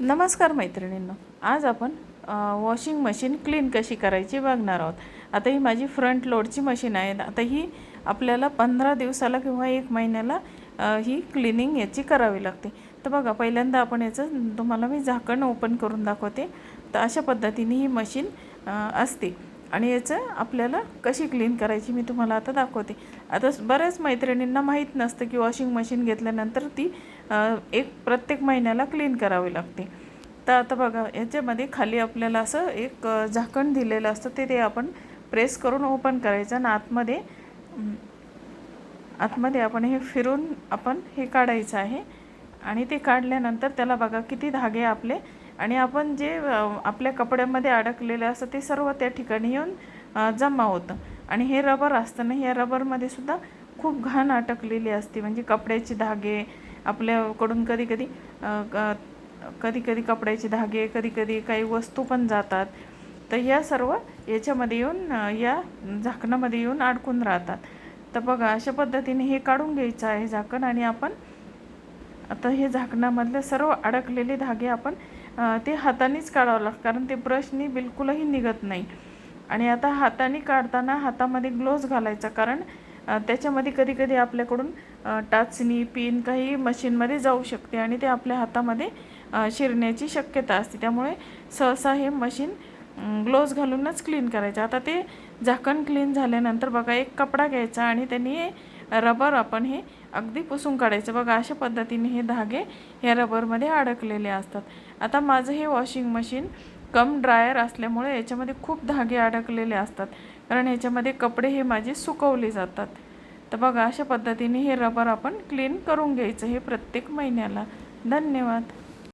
नमस्कार मैत्रिणींनो, आज आपण वॉशिंग मशीन क्लीन कशी करायची बघणार आहोत. आता ही माझी फ्रंट लोडची मशीन आहे. आता ही आपल्याला 15 दिवसाला किंवा 1 महिन्याला ही क्लिनिंग याची करावी लागते. तर बघा, पहिल्यांदा आपण याचं तुम्हाला मी झाकण ओपन करून दाखवते. तर अशा पद्धतीने ही मशीन असते आणि याचं आपल्याला कशी क्लीन करायची मी तुम्हाला आता दाखवते. आता बऱ्याच मैत्रिणींना माहीत नसतं की वॉशिंग मशीन घेतल्यानंतर ती प्रत्येक महिन्याला क्लीन करावी लागते. तर आता बघा, याच्यामध्ये खाली आपल्याला असं एक झाकण दिलेलं असतं, ते आपण प्रेस करून ओपन करायचं आणि आतमध्ये आपण हे फिरून आपण हे काढायचं आहे. आणि ते काढल्यानंतर त्याला बघा किती धागे आपले आणि आपण जे आपल्या कपड्यामध्ये अडकलेले असतं ते सर्व त्या ठिकाणी येऊन जमा होतं. आणि हे रबर असतं ना, या रबरमध्ये सुद्धा खूप घाण अटकलेली असते, म्हणजे कपड्याचे धागे आपल्याकडून कधी कधी कपड्याचे धागे, कधी काही वस्तू पण जातात. तर या सर्व याच्यामध्ये येऊन या झाकणामध्ये येऊन अडकून राहतात. तर बघा, अशा पद्धतीने हे काढून घ्यायचं आहे झाकण. आणि आपण आता हे झाकणामधले सर्व अडकलेले धागे आपण ते हातानेच काढावं लागतं, कारण ते ब्रशनी बिलकुलही निघत नाही. आणि आता हाताने काढताना हातामध्ये ग्लोव्ज घालायचा, कारण त्याच्यामध्ये कधीकधी आपल्याकडून टाचणी पिन काही मशीनमध्ये जाऊ शकते आणि ते आपल्या हातामध्ये शिरण्याची शक्यता असते. त्यामुळे सहसा हे मशीन ग्लोव्ज घालूनच क्लीन करायचं. आता ते झाकण क्लीन झाल्यानंतर बघा, एक कपडा घ्यायचा आणि त्यांनी रबर आपण हे अगदी पुसून काढायचं. बघा, अशा पद्धतीने हे धागे ह्या रबरमध्ये अडकलेले असतात. आता माझं हे वॉशिंग मशीन कम ड्रायर असल्यामुळे याच्यामध्ये खूप धागे अडकलेले असतात, कारण ह्याच्यामध्ये कपडे हे माझे सुकवले जातात. तर बघा, अशा पद्धतीने हे रबर आपण क्लीन करून घ्यायचं हे प्रत्येक महिन्याला. धन्यवाद.